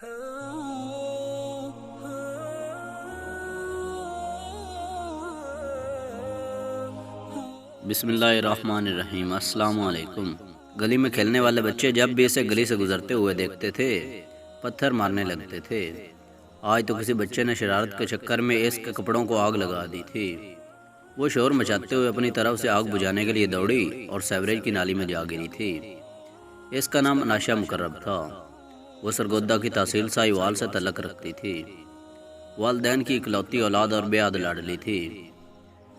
بسم اللہ الرحمن الرحیم۔ السلام علیکم۔ گلی میں کھیلنے والے بچے جب بھی اسے گلی سے گزرتے ہوئے دیکھتے تھے پتھر مارنے لگتے تھے۔ آج تو کسی بچے نے شرارت کے چکر میں اس کے کپڑوں کو آگ لگا دی تھی۔ وہ شور مچاتے ہوئے اپنی طرف سے آگ بجھانے کے لیے دوڑی اور سیوریج کی نالی میں جا گری تھی۔ اس کا نام اناشا مقرب تھا۔ وہ سرگودا کی تحصیل ساہیوال سے تعلق رکھتی تھی۔ والدین کی اکلوتی اولاد اور بے حد لاڈلی تھی۔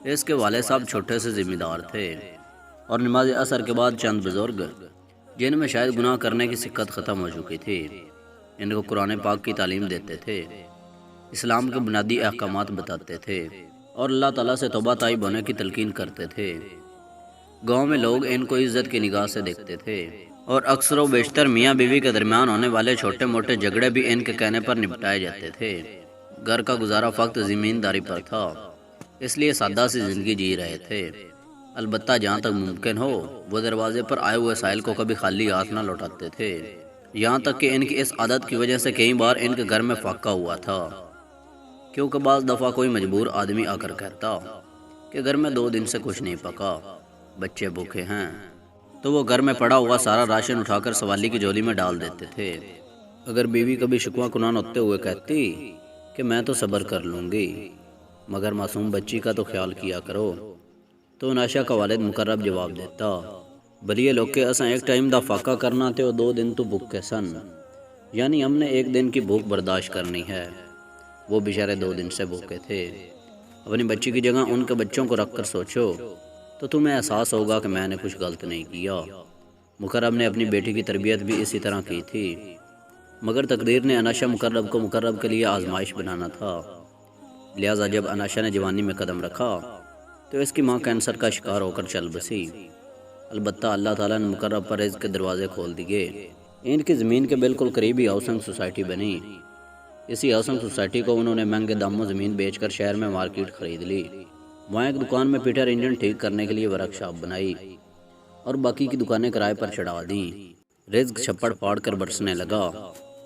اس کے والد صاحب چھوٹے سے ذمہ دار تھے اور نماز عصر کے بعد چند بزرگ جن میں شاید گناہ کرنے کی سکت ختم ہو چکی تھی ان کو قرآن پاک کی تعلیم دیتے تھے، اسلام کے بنیادی احکامات بتاتے تھے اور اللہ تعالیٰ سے توبہ طائب ہونے کی تلقین کرتے تھے۔ گاؤں میں لوگ ان کو عزت کی نگاہ سے دیکھتے تھے اور اکثر و بیشتر میاں بیوی کے درمیان ہونے والے چھوٹے موٹے جھگڑے بھی ان کے کہنے پر نپٹائے جاتے تھے۔ گھر کا گزارا فقط زمینداری پر تھا، اس لیے سادہ سی زندگی جی رہے تھے۔ البتہ جہاں تک ممکن ہو وہ دروازے پر آئے ہوئے سائل کو کبھی خالی ہاتھ نہ لوٹاتے تھے، یہاں تک کہ ان کی اس عادت کی وجہ سے کئی بار ان کے گھر میں فاقہ ہوا تھا، کیونکہ بعض دفعہ کوئی مجبور آدمی آ کر کہتا کہ گھر میں 2 دن سے کچھ نہیں پکا، بچے بھوکے ہیں، تو وہ گھر میں پڑا ہوا سارا راشن اٹھا کر سوالی کی جھولی میں ڈال دیتے تھے۔ اگر بیوی کبھی شکوہ کنان ہوتے ہوئے کہتی کہ میں تو صبر کر لوں گی مگر معصوم بچی کا تو خیال کیا کرو، تو اناشا کا والد مقرب جواب دیتا، بلیے لوگ کے اساں ایک ٹائم دا فاقہ کرنا تے وہ 2 دن تو بھوکے سن، یعنی ہم نے 1 دن کی بھوک برداشت کرنی ہے۔ وہ بیچارے 2 دن سے بھوکے تھے۔ اپنی بچی کی جگہ ان کے بچوں کو رکھ کر سوچو تو تمہیں احساس ہوگا کہ میں نے کچھ غلط نہیں کیا۔ مقرب نے اپنی بیٹی کی تربیت بھی اسی طرح کی تھی، مگر تقدیر نے اناشا مقرب کو مقرب کے لیے آزمائش بنانا تھا، لہٰذا جب اناشا نے جوانی میں قدم رکھا تو اس کی ماں کینسر کا شکار ہو کر چل بسی۔ البتہ اللہ تعالیٰ نے مقرب پر رزق کے دروازے کھول دیے۔ ان کی زمین کے بالکل قریب ہی ہاؤسنگ سوسائٹی بنی۔ اسی ہاؤسنگ سوسائٹی کو انہوں نے مہنگے داموں زمین بیچ کر شہر میں مارکیٹ خرید لی۔ وہاں ایک دکان میں پیٹر انجن ٹھیک کرنے کے لیے ورک شاپ بنائی اور باقی کی دکانیں کرائے پر چڑھا دیں۔ رزق چھپڑ پھاڑ کر برسنے لگا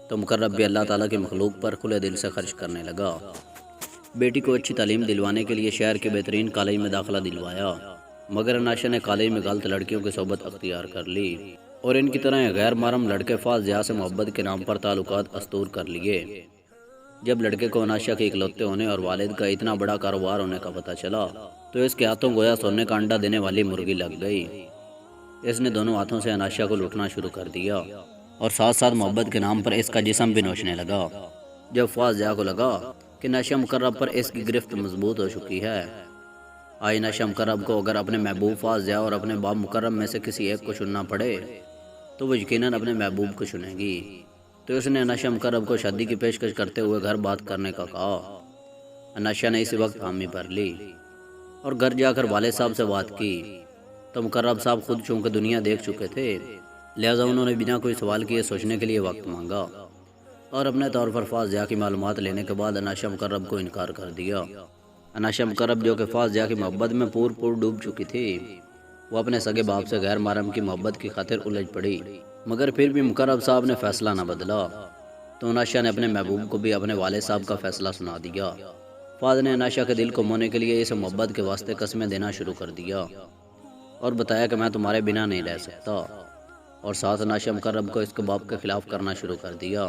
تو مقرب بھی اللہ تعالیٰ کی مخلوق پر کھلے دل سے خرچ کرنے لگا۔ بیٹی کو اچھی تعلیم دلوانے کے لیے شہر کے بہترین کالج میں داخلہ دلوایا، مگر اناشا نے کالج میں غلط لڑکیوں کی صحبت اختیار کر لی اور ان کی طرح غیر محرم لڑکے فاض ضیاء سے محبت کے نام پر تعلقات استور کر لیے۔ جب لڑکے کو اناشا کے اکلوتے ہونے اور والد کا اتنا بڑا کاروبار ہونے کا پتہ چلا تو اس کے ہاتھوں گویا سونے کا انڈا دینے والی مرغی لگ گئی۔ اس نے دونوں ہاتھوں سے اناشا کو لوٹنا شروع کر دیا اور ساتھ ساتھ محبت کے نام پر اس کا جسم بھی نوچنے لگا۔ جب فاض ضیاء کو لگا کہ اناشا مقرب پر اس کی گرفت مضبوط ہو چکی ہے، آج اناشا مقرب کو اگر اپنے محبوب فاض ضیاء اور اپنے باپ مقرب میں سے کسی ایک کو چننا پڑے تو وہ یقیناً اپنے محبوب کو چنے گی۔ تو اس نے اناشا مقرب کو شادی کی پیشکش کرتے ہوئے گھر بات کرنے کا کہا۔ اناشا نے اسی وقت حامی بھر لی اور گھر جا کر والد صاحب سے بات کی تو مقرب صاحب خود چونکہ دنیا دیکھ چکے تھے، لہٰذا انہوں نے بنا کوئی سوال کیے سوچنے کے لیے وقت مانگا اور اپنے طور پر فاض ضیاء کی معلومات لینے کے بعد اناشا مقرب کو انکار کر دیا۔ اناشا مقرب جو کہ فاض ضیاء کی محبت میں پور ڈوب چکی تھی، وہ اپنے سگے باپ سے غیر محرم کی محبت کی خاطر الجھ پڑی، مگر پھر بھی مقرب صاحب نے فیصلہ نہ بدلا تو اناشا نے اپنے محبوب کو بھی اپنے والد صاحب کا فیصلہ سنا دیا۔ فاض نے اناشا کے دل کو مونے کے لیے اسے محبت کے واسطے قسمیں دینا شروع کر دیا اور بتایا کہ میں تمہارے بنا نہیں رہ سکتا، اور ساتھ اناشا مقرب کو اس کے باپ کے خلاف کرنا شروع کر دیا۔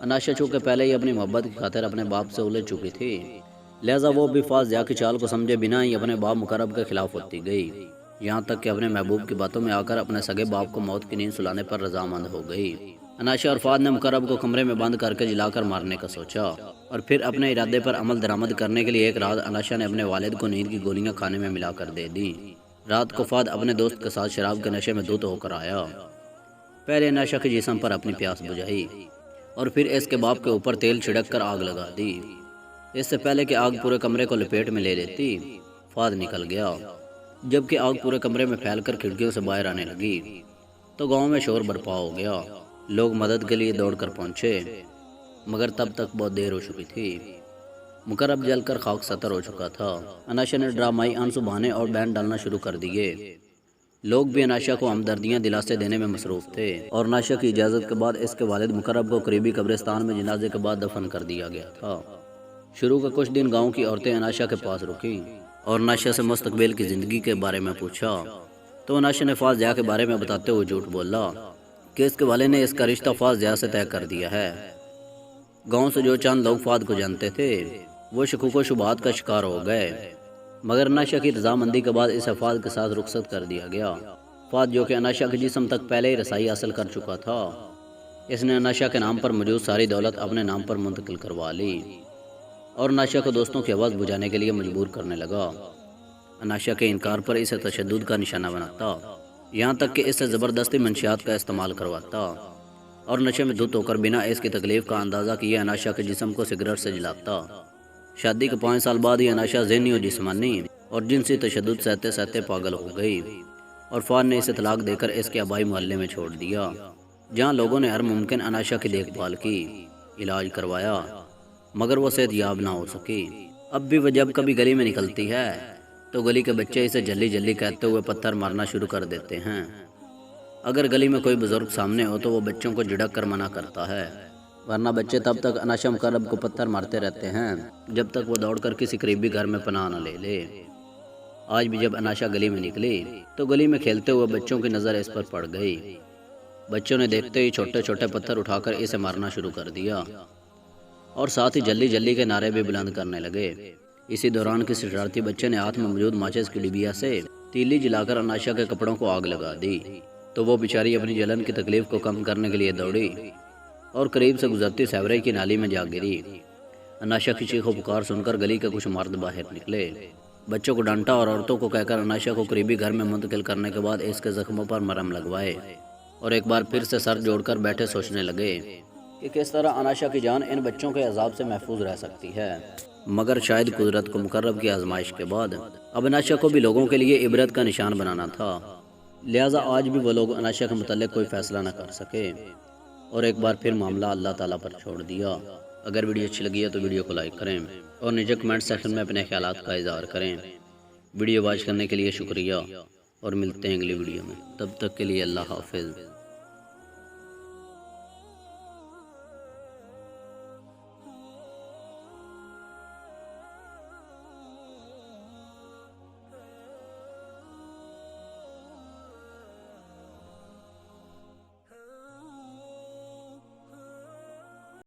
اناشا چونکہ پہلے ہی اپنی محبت کی خاطر اپنے باپ سے الجھ چکی تھی، لہٰذا وہ بھی فاض ضیاء کی چال کو سمجھے بنا ہی اپنے باپ مقرب کے خلاف ہوتی گئی، یہاں تک کہ اپنے محبوب کی باتوں میں آ کر اپنے سگے باپ کو موت کی نیند سلانے پر رضامند ہو گئی۔ اناشا اور فاض نے مقرب کو کمرے میں بند کر کے جلا کر مارنے کا سوچا اور پھر اپنے ارادے پر عمل درآمد کرنے کے لیے ایک رات اناشا نے اپنے والد کو نیند کی گولیاں کھانے میں ملا کر دے دیں۔ رات کو فاض اپنے دوست کے ساتھ شراب کے نشے میں دھت ہو کر آیا۔ پہلے اناشا کے جسم پر اپنی پیاس بجھائی اور پھر اس کے باپ کے اوپر تیل چھڑک کر آگ لگا دی۔ اس سے پہلے کہ آگ پورے کمرے کو لپیٹ میں لے لیتی، فاض نکل گیا۔ جبکہ آگ پورے کمرے میں پھیل کر کھڑکیوں سے باہر آنے لگی تو گاؤں میں شور برپا ہو گیا۔ لوگ مدد کے لیے دوڑ کر پہنچے، مگر تب تک بہت دیر ہو چکی تھی۔ مقرب جل کر خاک ستر ہو چکا تھا۔ اناشا نے ڈرامائی آنسو بہانے اور بینڈ ڈالنا شروع کر دیے لوگ بھی اناشا کو ہمدردیاں دلاسے دینے میں مصروف تھے، اور اناشا کی اجازت کے بعد اس کے والد مقرب کو قریبی قبرستان میں جنازے کے بعد دفن کر دیا گیا تھا۔ شروع کے کچھ دن گاؤں کی عورتیں اناشا کے پاس رکیں اور اناشا سے مستقبل کی زندگی کے بارے میں پوچھا، تو اناشا نے فاض ضیاء کے بارے میں بتاتے ہوئے جھوٹ بولا کہ اس کے والد نے اس کا رشتہ فاض ضیاء سے طے کر دیا ہے۔ گاؤں سے جو چند لوگ فاض کو جانتے تھے وہ شکوک و شبہات کا شکار ہو گئے، مگر اناشا کی رضامندی کے بعد اسے فاض کے ساتھ رخصت کر دیا گیا۔ فاض جو کہ اناشا کے جسم تک پہلے ہی رسائی حاصل کر چکا تھا، اس نے اناشا کے نام پر موجود ساری دولت اپنے نام پر منتقل کروا لی اور اناشا کو دوستوں کی آواز بجھانے کے لیے مجبور کرنے لگا۔ اناشا کے انکار پر اسے تشدد کا نشانہ بناتا، یہاں تک کہ اس سے زبردستی منشیات کا استعمال کرواتا اور نشے میں دھت ہو کر بنا اس کی تکلیف کا اندازہ کیے اناشا کے جسم کو سگریٹ سے جلاتا۔ شادی کے 5 سال بعد ہی اناشا ذہنی و جسمانی اور جنسی تشدد سہتے سہتے پاگل ہو گئی اور فاض نے اسے طلاق دے کر اس کے آبائی محلے میں چھوڑ دیا، جہاں لوگوں نے ہر ممکن اناشا کی دیکھ بھال کی، علاج کروایا، مگر وہ صحت یاب نہ ہو سکی۔ اب بھی وہ جب کبھی گلی میں نکلتی ہے تو گلی کے بچے اسے جلی جلی کہتے ہوئے پتھر مارنا شروع کر دیتے ہیں۔ اگر گلی میں کوئی بزرگ سامنے ہو تو وہ بچوں کو جھڑک کر منع کرتا ہے، ورنہ بچے تب تک اناشا مقرب کو پتھر مارتے رہتے ہیں جب تک وہ دوڑ کر کسی قریبی گھر میں پناہ نہ لے لے۔ آج بھی جب اناشا گلی میں نکلی تو گلی میں کھیلتے ہوئے بچوں کی نظر اس پر پڑ گئی۔ بچوں نے دیکھتے ہی چھوٹے چھوٹے پتھر اٹھا کر اسے مارنا شروع کر دیا اور ساتھ ہی جلی جلی کے نعرے بھی بلند کرنے لگے۔ اسی دوران کسی شرارتی بچے نے ہاتھ میں موجود ماچس کی ڈبیا سے تیلی جلا کر اناشا کے کپڑوں کو آگ لگا دی، تو وہ بیچاری اپنی جلن کی تکلیف کو کم کرنے کے لیے دوڑی اور قریب سے گزرتی سیورائی کی نالی میں جا گری۔ اناشا کی چیخ و پکار سن کر گلی کے کچھ مرد باہر نکلے، بچوں کو ڈانٹا اور عورتوں کو کہہ کر اناشا کو قریبی گھر میں منتقل کرنے کے بعد اس کے زخموں پر مرہم لگوائے اور ایک بار پھر سے سر جوڑ کر بیٹھے سوچنے لگے کہ کس طرح اناشا کی جان ان بچوں کے عذاب سے محفوظ رہ سکتی ہے۔ مگر شاید قدرت کو مقرب کی آزمائش کے بعد اب اناشا کو بھی لوگوں کے لیے عبرت کا نشان بنانا تھا، لہٰذا آج بھی وہ لوگ اناشا کے متعلق کوئی فیصلہ نہ کر سکے اور ایک بار پھر معاملہ اللہ تعالیٰ پر چھوڑ دیا۔ اگر ویڈیو اچھی لگی ہے تو ویڈیو کو لائک کریں اور نیچے کمنٹ سیکشن میں اپنے خیالات کا اظہار کریں۔ ویڈیو واچ کرنے کے لیے شکریہ اور ملتے ہیں اگلی ویڈیو میں، تب تک کے لیے اللہ حافظ۔